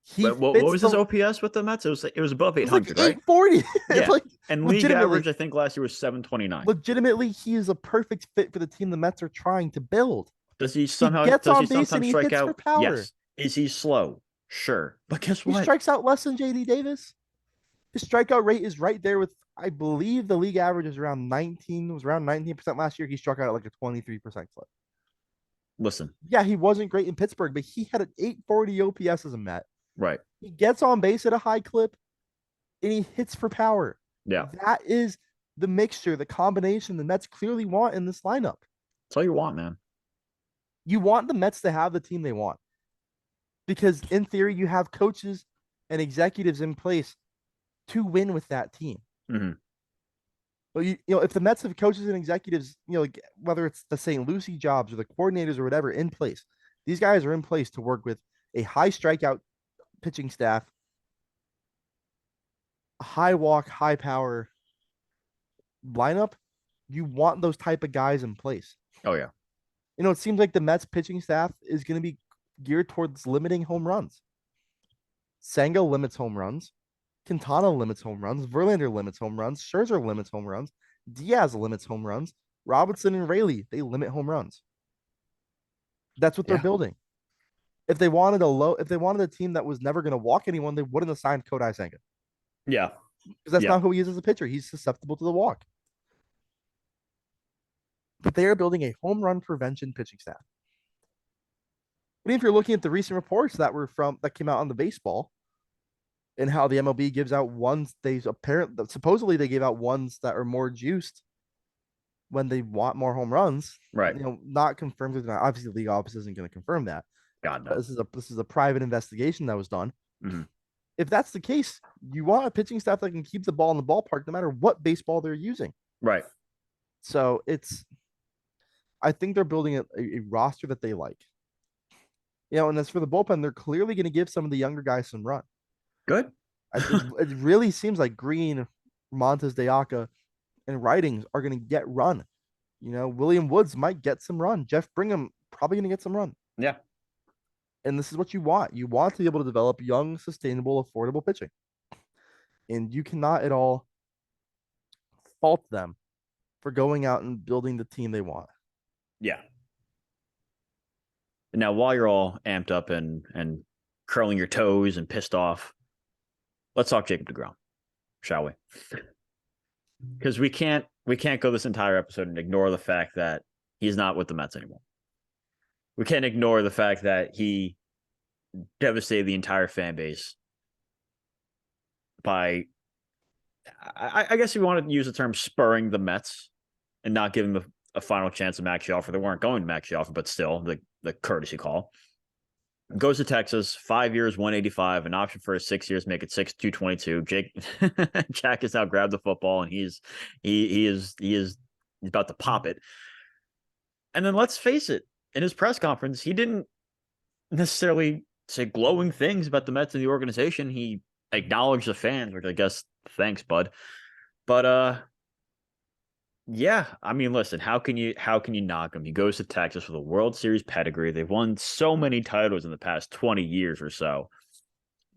He
what
fits
was his
the.
OPS with the Mets? It was above
It was like
800, right?
840.
Yeah.
Like
And league average,
legitimately,
I think last year was 729.
legitimately, he is a perfect fit for the team the Mets are trying to build. He gets
Does he
on base and
sometimes
he
strike
hits for
out?
power.
Yes. Is he slow? Sure. But guess
He
what?
strikes out less than JD Davis. His strikeout rate is right there with, I believe the league average is around 19, was around 19% last year. He struck out at like a 23% clip.
Listen.
Yeah, he wasn't great in Pittsburgh, but he had an 840 OPS as a Met.
Right.
He gets on base at a high clip and he hits for power.
Yeah.
That is the mixture, the combination the Mets clearly want in this lineup.
That's all you want, man.
You want the Mets to have the team they want because, in theory, you have coaches and executives in place to win with that team.
Mm-hmm.
But if the Mets have coaches and executives, like whether it's the St. Lucie jobs or the coordinators or whatever in place, these guys are in place to work with a high strikeout pitching staff, a high walk, high power lineup. You want those type of guys in place.
Oh, yeah.
It seems like the Mets pitching staff is going to be geared towards limiting home runs. Senga limits home runs. Quintana limits home runs. Verlander limits home runs. Scherzer limits home runs. Diaz limits home runs. Robertson and Rayleigh, they limit home runs. That's what they're
Yeah.
building. If they wanted a team that was never going to walk anyone, they wouldn't have signed Kodai Senga
Yeah.
because that's
Yeah.
not who he is as a pitcher. He's susceptible to the walk. But they are building a home run prevention pitching staff. I mean, if you're looking at the recent reports that came out on the baseball and how the MLB gives out ones, supposedly they gave out ones that are more juiced when they want more home runs.
Right.
Not confirmed. Obviously, the league office isn't going to confirm that.
God,
But
no.
this is a private investigation that was done.
Mm-hmm.
If that's the case, you want a pitching staff that can keep the ball in the ballpark no matter what baseball they're using.
Right.
So I think they're building a roster that they like. And as for the bullpen, they're clearly going to give some of the younger guys some run.
Good.
It really seems like Green, Montes de Oca, and Writings are going to get run. William Woods might get some run. Jeff Brigham probably going to get some run.
Yeah.
And this is what you want. You want to be able to develop young, sustainable, affordable pitching. And you cannot at all fault them for going out and building the team they want.
Yeah. Now, while you're all amped up and curling your toes and pissed off, let's talk Jacob deGrom, shall we? Because we can't go this entire episode and ignore the fact that he's not with the Mets anymore. We can't ignore the fact that he devastated the entire fan base by, I guess, if you want to use the term, spurring the Mets and not giving them a final chance to max offer. They weren't going to max offer, but still, the courtesy call. Goes to Texas, 5 years, 185, an option for 6 years, make it 222. Jack has now grabbed the football and he is about to pop it. And then let's face it, in his press conference, he didn't necessarily say glowing things about the Mets and the organization. He acknowledged the fans, which I guess thanks, bud. But yeah, I mean, listen, how can you knock him? He goes to Texas with a World Series pedigree. They've won so many titles in the past 20 years or so.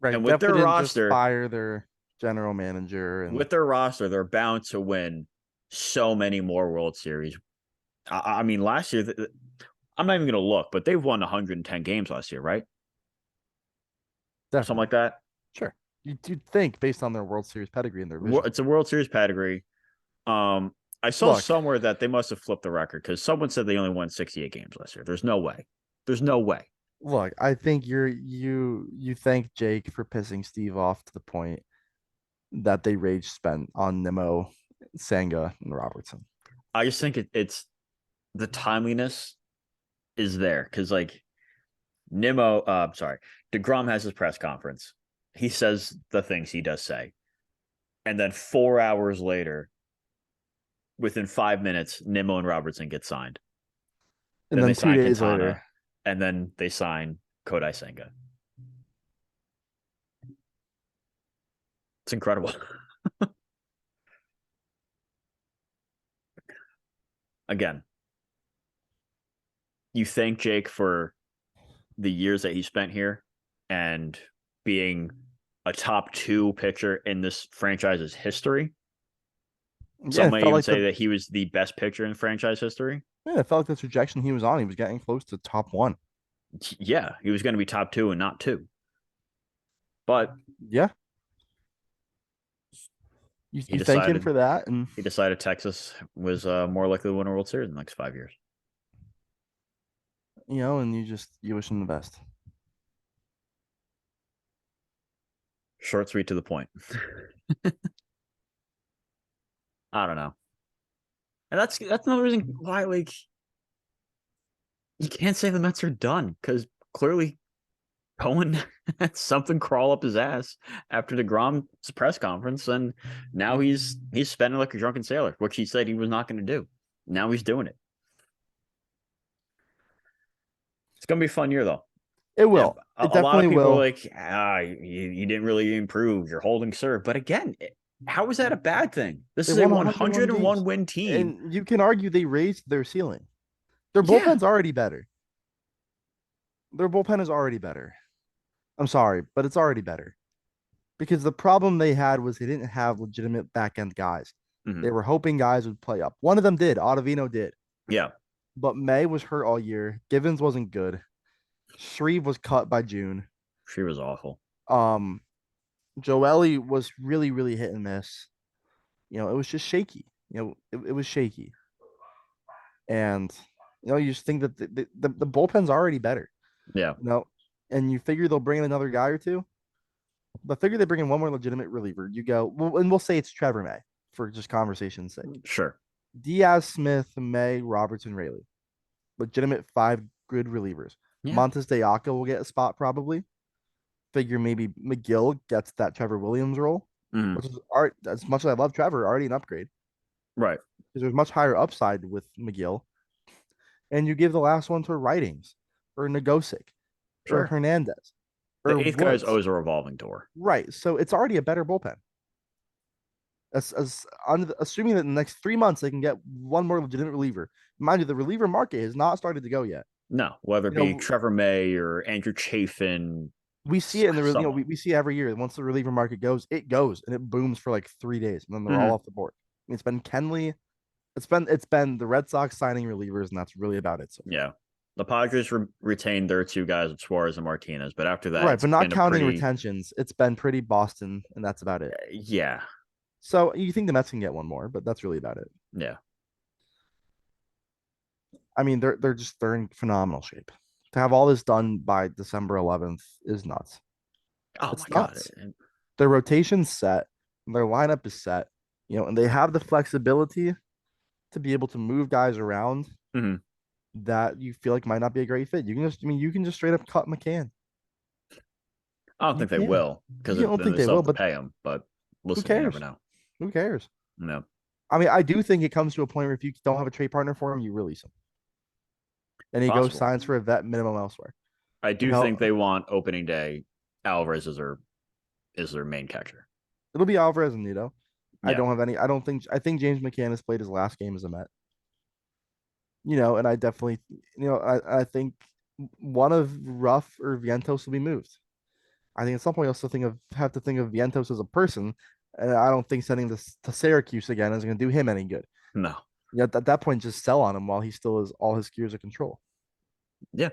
Right.
And with their
Definitely didn't just
roster,
fire their general manager
they're bound to win so many more World Series. I mean, last year, I'm not even going to look, but they've won 110 games last year, right?
definitely.
Something like that.
Sure. You'd think based on their World Series pedigree and their vision.
It's a World Series pedigree. I saw somewhere that they must have flipped the record because someone said they only won 68 games last year. There's no way. There's no way.
Look, I think you thank Jake for pissing Steve off to the point that they rage spent on Nimmo, Senga, and Robertson.
I just think it's the timeliness is there because like Nimmo, sorry, DeGrom has his press conference. He says the things he does say, and then 4 hours later, within 5 minutes, Nimmo and Robertson get signed.
And
Then they
then two
sign
days later,
Quintana, and then they sign Kodai Senga. It's incredible. Again, you thank Jake for the years that he spent here and being a top two pitcher in this franchise's history.
yeah,
Some
it
may
felt
even
like
say that he was the best pitcher in franchise history.
it felt like the trajectory he was on. He was getting close to top one.
Yeah, he was going to be top two and not two. But
Yeah,
he
you thank him
decided
for that, and
he decided Texas was more likely to win a World Series in the next 5 years.
and you wish him the best.
Short, sweet, to the point. I don't know, and that's another reason why like you can't say the Mets are done because clearly Cohen had something crawl up his ass after DeGrom's press conference, and now he's spending like a drunken sailor, which he said he was not going to do. Now he's doing it. It's going to be a fun year, though.
It
Yeah,
will. It
a lot of
definitely
people are
will.
like, you didn't really improve. You're holding serve. But again, how is that a bad thing? This
They
is a
won 101
101
games,
win team.
and you can argue they raised their ceiling. Their
Yeah.
bullpen's already better. Their bullpen is already better. I'm sorry, but it's already better because the problem they had was they didn't have legitimate back end guys.
Mm-hmm.
They were hoping guys would play up. One of them did. Ottavino did,
Yeah.
but May was hurt all year. Givens wasn't good. Shreve was cut by June.
She was awful.
Um, Joely was really hit and miss. It was just shaky. It was shaky, and you just think that the bullpen's already better.
Yeah.
You know, and you figure they'll bring in another guy or two. But figure they bring in one more legitimate reliever. You go, well, and we'll say it's Trevor May for just conversation's sake.
Sure.
Diaz, Smith, May, Robertson, Rayleigh. Legitimate five good relievers.
Yeah.
Montes de Oca will get a spot probably. Figure maybe McGill gets that Trevor Williams role,
Mm-hmm.
which is art. As much as I love Trevor, already an upgrade
Right.
because there's much higher upside with McGill. And you give the last one to Writings or Nagosic or
Sure.
Hernandez
The
or
eighth guy is
Woods.
always a revolving door.
Right. So it's already a better bullpen. Assuming that in the next 3 months they can get one more legitimate reliever. Mind you, the reliever market has not started to go yet.
No, whether it
You
be
know,
Trevor May or Andrew Chafin,
we see it in the
someone.
we see every year. Once the reliever market goes, it goes and it booms for like 3 days, and then they're all
Mm-hmm.
off the board. It's been Kenley, it's been the Red Sox signing relievers, and that's really about it so far.
Yeah. The Padres retained their two guys, Suarez and Martinez, but after that,
Right,
it's
but not
been a
counting
pretty,
retentions, it's been pretty Boston, and that's about it.
yeah,
So you think the Mets can get one more, but that's really about it.
yeah.
I mean, they're in phenomenal shape. To have all this done by December 11th is nuts.
Oh
It's
my god.
nuts. Their rotation's set, their lineup is set, and they have the flexibility to be able to move guys around
Mm-hmm.
that you feel like might not be a great fit. You can just straight up cut McCann.
I don't
You
think they
can.
will because
You don't
then
think
they
they
still
will,
have to
but
pay him. But
who
listen, you never
cares?
know.
Who cares?
No,
I mean, I do think it comes to a point where if you don't have a trade partner for him, you release him. And he goes
possible.
signs for a vet minimum elsewhere.
I
Like
do think
how
they want opening day. Alvarez is their main catcher.
it'll be Alvarez and Nito.
Yeah,
I think James McCann has played his last game as a Met. And I definitely, I think one of Ruff or Vientos will be moved. I think at some point you also have to think of Vientos as a person, and I don't think sending this to Syracuse again is going to do him any good.
no,
At that point, just sell on him while he still has all his gears of control.
yeah,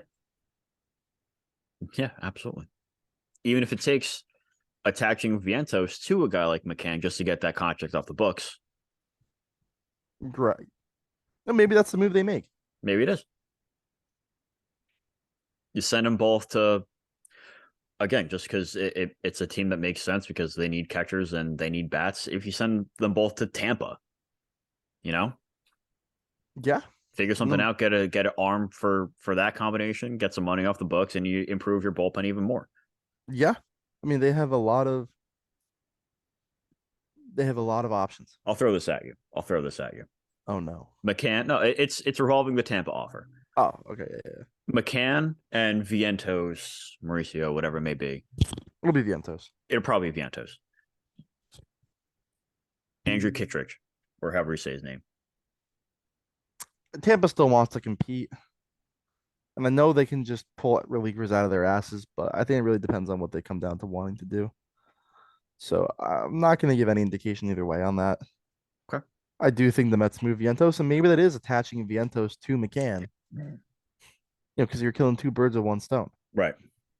yeah, absolutely. Even if it takes attaching Vientos to a guy like McCann just to get that contract off the books,
Right. And maybe that's the move they make.
maybe it is. You send them both to, again, just because it's a team that makes sense because they need catchers and they need bats. If you send them both to Tampa, you know,
Yeah.
figure something
No,
out, get an arm for that combination, get some money off the books, and you improve your bullpen even more.
yeah. I mean, they have a lot of options.
I'll throw this at you. I'll throw this at you.
Oh no.
McCann, no, it's revolving the Tampa offer.
Oh, okay. Yeah, yeah.
McCann and Vientos, Mauricio, whatever it may be.
It'll be Vientos.
It'll probably be Vientos. Andrew Kittredge, or however you say his name.
Tampa still wants to compete. And I know they can just pull relievers out of their asses, but I think it really depends on what they come down to wanting to do. So I'm not going to give any indication either way on that.
Okay.
I do think the Mets move Vientos, and maybe that is attaching Vientos to McCann. Because you're killing two birds with one stone.
Right.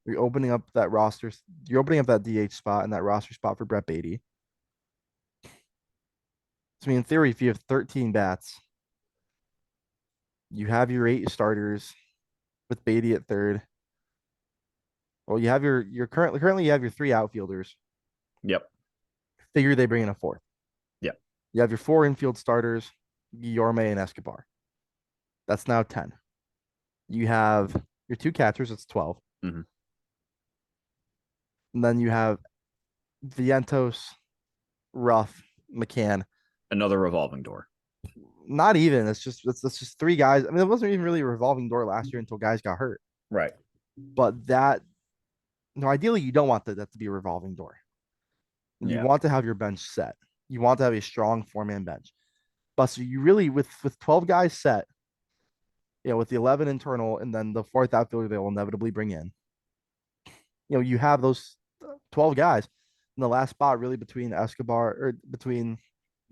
You're opening up that roster. You're opening up that DH spot and that roster spot for Brett Beatty. So, I mean, in theory, if you have 13 bats, you have your 8 starters with Beatty at third. Well, you have your currently you have your 3 outfielders.
Yep.
Figure they bring in a fourth.
Yep.
You have your 4 infield starters, Guillorme and Escobar. That's now 10. You have your 2 catchers. That's 12.
Mm-hmm.
And then you have Vientos, Ruff, McCann.
Another revolving door.
Not even. It's just 3 guys. I mean, it wasn't even really a revolving door last year until guys got hurt.
Right.
But no, ideally you don't want that to be a revolving door. You
Yeah.
want to have your bench set. You want to have a strong 4-man bench. But so you really with 12 guys set, with the 11 internal and then the 4th outfielder they will inevitably bring in. You have those 12 guys in the last spot really between Escobar or between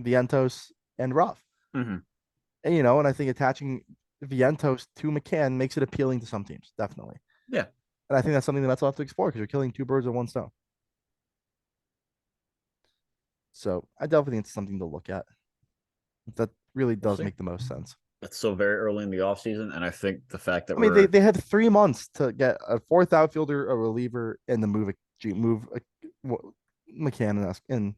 Vientos and Ruff.
Mm-hmm.
And I think attaching Vientos to McCann makes it appealing to some teams, definitely.
Yeah.
And I think that's something that's will have to explore because you're killing 2 birds with 1 stone. So I definitely think it's something to look at. That really does make the most sense.
It's still very early in the offseason, and I think the fact that
I mean, they had 3 months to get a 4th outfielder, a reliever, and the move McCann and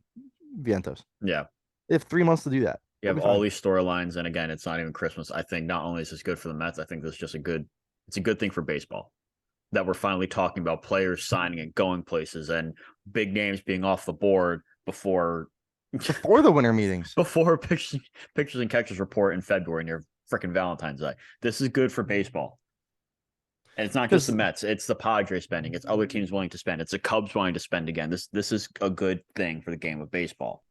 Vientos.
Yeah.
They have 3 months to do that.
You have all these storylines, and again, it's not even Christmas. I think not only is this good for the Mets, I think this is just it's a good thing for baseball that we're finally talking about players signing and going places and big names being off the board before
the winter meetings,
before pitchers and catchers report in February near freaking Valentine's Day. This is good for baseball. And it's not just the Mets, it's the Padres spending, it's other teams willing to spend, it's the Cubs wanting to spend again. This is a good thing for the game of baseball.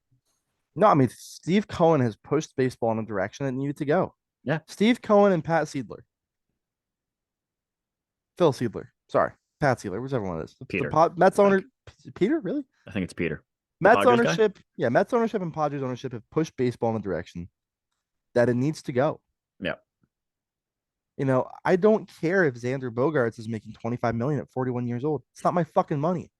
No, I mean, Steve Cohen has pushed baseball in a direction it needed to go.
Yeah.
Steve Cohen and Pat Seidler. Phil Seidler. Sorry. Pat Seidler, whichever one it is.
Peter.
Mets owner. Peter, really?
I think it's Peter.
Mets ownership. Guy? Yeah, Mets ownership and Padres ownership have pushed baseball in a direction that it needs to go.
Yeah.
I don't care if Xander Bogaerts is making $25 million at 41 years old. It's not my fucking money.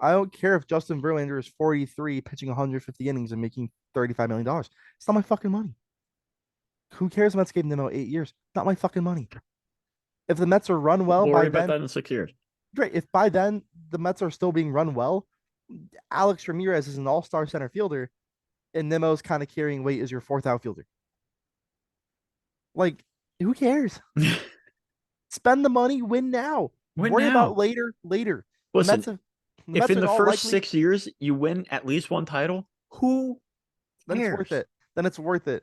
I don't care if Justin Verlander is 43, pitching 150 innings and making $35 million. It's not my fucking money. Who cares? Mets gave Nimmo 8 years. Not my fucking money. If the Mets are run well
we'll
by
worry
then,
about that in 6 years.
Great. If by then the Mets are still being run well, Alex Ramirez is an all-star center fielder, and Nimmo's kind of carrying weight as your 4th outfielder. Like, who cares? Spend the money, win now. Worry about later.
Listen, if in the first 6 years you win at least 1 title, who
cares? Then it's worth it. Then it's worth it.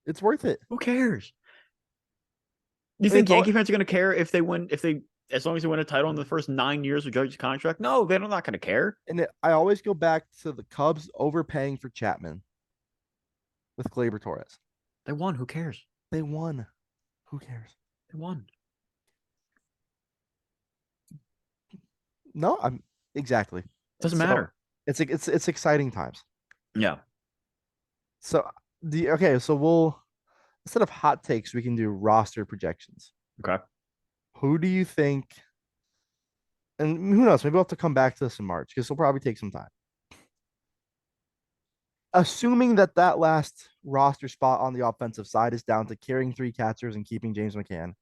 It's worth it.
Who cares? You think Yankee fans are going to care if they win, as long as they win a title in the first 9 years of Judge's contract? No, they're not going to care.
And I always go back to the Cubs overpaying for Chapman with Gleyber Torres.
They won. Who cares?
They won. Who cares?
They won.
No, exactly.
Doesn't matter.
It's exciting times.
Yeah.
So we'll instead of hot takes, we can do roster projections.
Okay.
Who do you think? And who knows? Maybe we'll have to come back to this in March because it'll probably take some time. assuming that that last roster spot on the offensive side is down to carrying three catchers and keeping James McCann.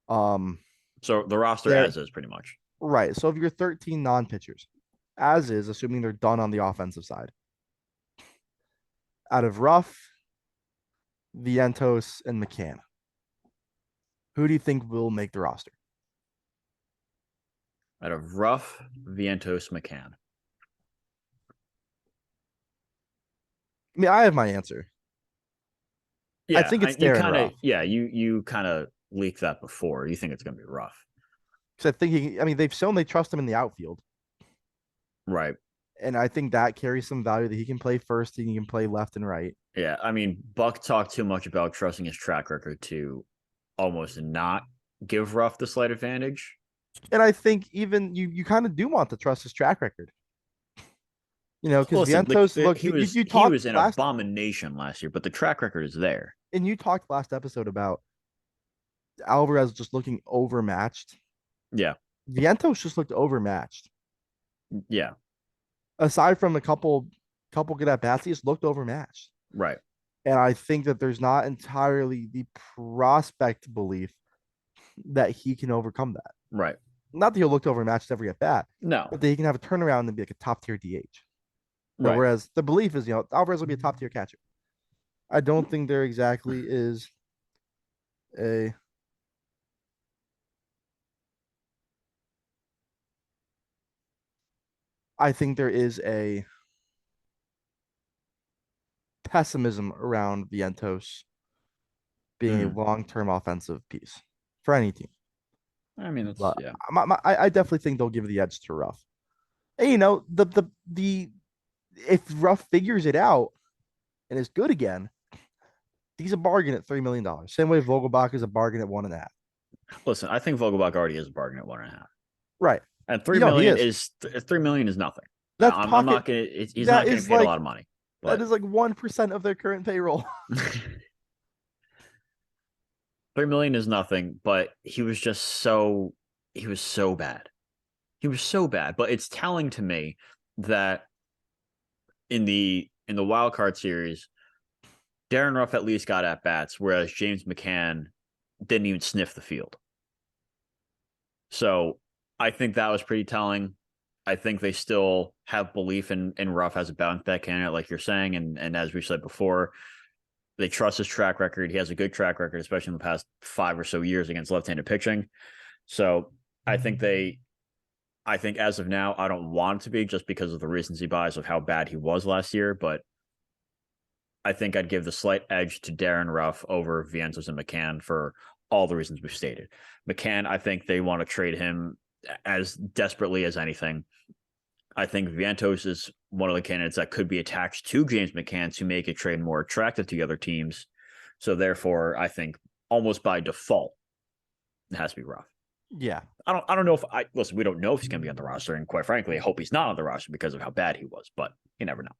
Um,
So the roster
there,
as is pretty much.
right. So if you're 13 non-pitchers, as is, assuming they're done on the offensive side, out of Ruff, Vientos, and McCann, who do you think will make the roster?
Out of Ruff, Vientos, McCann.
I mean, I have my answer. I
Yeah,
think it's
you
Darren
kind of
Ruff
you kind of leaked that before. You think it's going to be Ruff,
because I think I mean, they've shown they trust him in the outfield,
right?
and I think that carries some value that he can play first, he can play left and right.
Yeah, I mean, Buck talked too much about trusting his track record to almost not give Ruff the slight advantage.
And I think even you kind of do want to trust his track record, because
Listen, like
Vientos look. You
he
talked
was an
last
abomination last year, but the track record is there.
and you talked last episode about Alvarez just looking overmatched.
Yeah,
Vientos just looked overmatched.
yeah,
Aside from a couple good at bats, he just looked overmatched.
right,
And I think that there's not entirely the prospect belief that he can overcome that.
right.
Not that he'll look overmatched every at bat,
No,
but that he can have a turnaround and be like a top tier DH.
right.
Whereas the belief is, Alvarez will be a top tier catcher. I don't think there exactly is a I think there is a pessimism around Vientos being a
Mm.
long-term offensive piece for any team.
I mean, that's
But
yeah.
I definitely think they'll give the edge to Ruff. And, the if Ruff figures it out and is good again, he's a bargain at $3 million. Same way Vogelbach is a bargain at 1.5.
Listen, I think Vogelbach already is a bargain at 1.5.
Right.
And 3 million
He is.
is 3 million is nothing.
That's
I'm
pocket.
not gonna. He's
That
not getting
is
paid a
like
lot of money,
that
but
is like 1% of their current payroll.
3 million is nothing. But he was so bad. He was so bad. But it's telling to me that in the wild card series, Darren Ruff at least got at bats, whereas James McCann didn't even sniff the field. So I think that was pretty telling. I think they still have belief in Ruff as a bounce back candidate, like you're saying, and as we said before, they trust his track record. He has a good track record, especially in the past 5 or so years against left-handed pitching. So I think I think as of now, I don't want it to be just because of the recency bias of how bad he was last year, but I think I'd give the slight edge to Darren Ruff over Vientos and McCann for all the reasons we've stated. McCann, I think they want to trade him as desperately as anything. I think Vientos is one of the candidates that could be attached to James McCann to make a trade more attractive to the other teams. So therefore, I think almost by default, it has to be Ruff.
Yeah.
I don't know if I listen, we don't know if he's gonna be on the roster, and quite frankly, I hope he's not on the roster because of how bad he was, but you never know.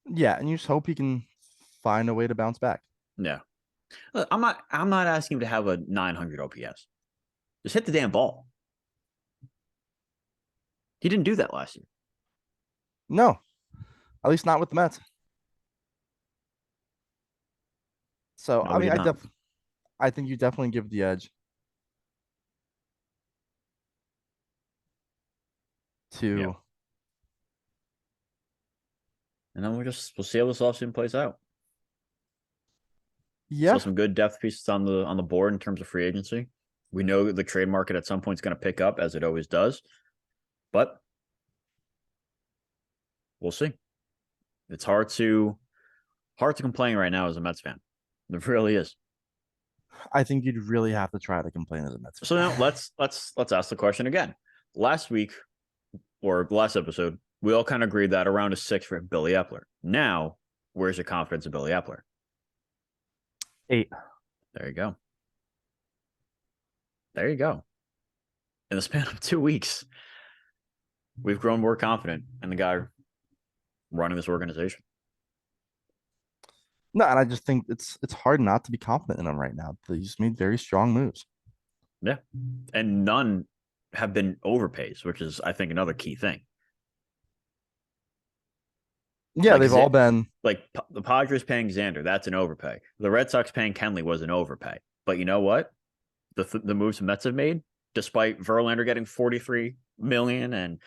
Yeah. And you just hope he can find a way to bounce back.
Yeah. I'm not asking him to have a 900 OPS. Just hit the damn ball. He didn't do that last year.
No, at least not with the Mets. So
No,
I
he
mean,
did not.
I think you definitely give the edge
Yeah.
to
And then we'll see how this offseason plays out. Still
yeah.
some good depth pieces on the board in terms of free agency. We know the trade market at some point is going to pick up as it always does, but we'll see. It's hard to complain right now as a Mets fan. It really is.
I think you'd really have to try to complain as a Mets
So now
fan.
let's ask the question again. Last week or last episode, we all kind of agreed that around a 6 for Billy Eppler. Now, where's your confidence in Billy Eppler?
8.
There you go. There you go. In the span of 2 weeks, we've grown more confident in the guy running this organization.
No, and I just think it's hard not to be confident in him right now. He's made very strong moves.
Yeah. And none have been overpays, which is, I think, another key thing.
Yeah,
Like
they've all been.
like the Padres paying Xander, that's an overpay. The Red Sox paying Kenley was an overpay. But you know what? The moves the Mets have made, despite Verlander getting 43 million and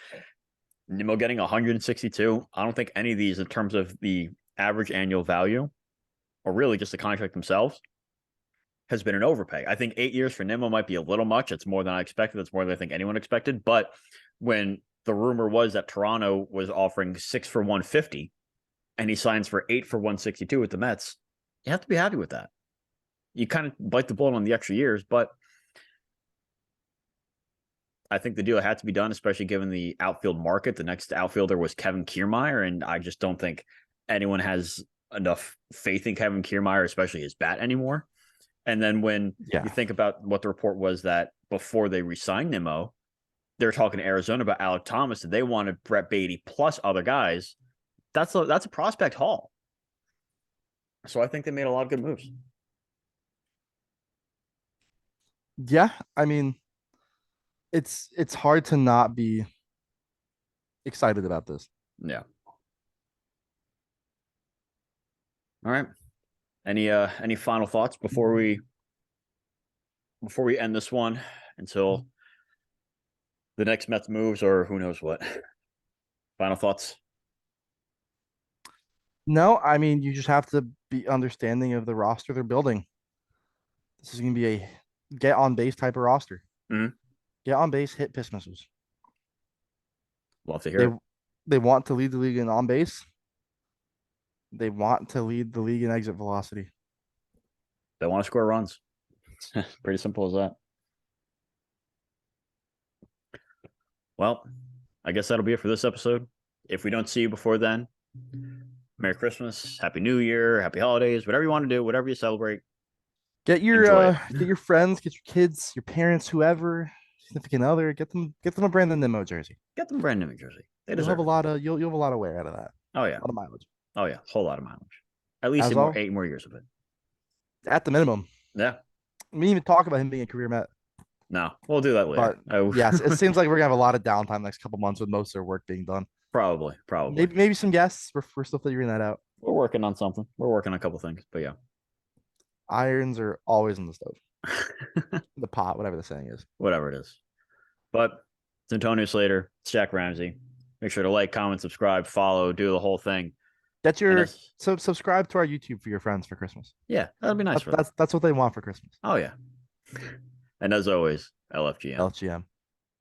Nimmo getting 162, I don't think any of these, in terms of the average annual value, or really just the contract themselves, has been an overpay. I think 8 years for Nimmo might be a little much. It's more than I expected. It's more than I think anyone expected. But when the rumor was that Toronto was offering 6 for 150 and he signs for 8 for 162 with the Mets, you have to be happy with that. You kind of bite the bullet on the extra years, but I think the deal had to be done, especially given the outfield market. The next outfielder was Kevin Kiermaier, and I just don't think anyone has enough faith in Kevin Kiermaier, especially his bat anymore. And then when
Yeah.
you think about what the report was that before they re-signed Nimmo, they were talking to Arizona about Alec Thomas, and they wanted Brett Beatty plus other guys. That's a prospect haul. So I think they made a lot of good moves.
Yeah, I mean, it's hard to not be excited about this.
Yeah. All right. Any final thoughts before we end this one until the next Mets moves or who knows what? Final thoughts?
No, I mean, you just have to be understanding of the roster they're building. This is going to be a get on base type of roster.
Mm-hmm.
Get on base, hit piss missiles.
Love to hear
They
it.
they want to lead the league in on base. They want to lead the league in exit velocity.
They want to score runs. Pretty simple as that. Well, I guess that'll be it for this episode. If we don't see you before then, Merry Christmas, Happy New Year, Happy Holidays, whatever you want to do, whatever you celebrate, enjoy it.
Get your friends, get your kids, your parents, whoever, significant other, get them a Brandon Nimmo jersey.
Get them brand new jersey. They
You'll have
deserve
a
it.
lot of you'll have a lot of wear out of that.
Oh
A
yeah.
lot of mileage.
Oh yeah. Whole lot of mileage. At least
As all,
8 more years of it.
at the minimum.
Yeah.
We didn't even talk about him being a career Met.
No, we'll do that later.
But yes, it seems like we're gonna have a lot of downtime next couple months with most of their work being done.
probably.
Maybe some guests. We're still figuring that out.
We're working on something. We're working on a couple things, but yeah.
Irons are always in the stove, the pot, whatever the saying is.
Whatever it is. But it's Antonio Slater, it's Jack Ramsey. Make sure to like, comment, subscribe, follow, do the whole thing.
Get your subscribe to our YouTube for your friends for Christmas.
Yeah, that'd be nice for them.
That's what they want for Christmas.
Oh yeah. And as always, LFGM.
LGM.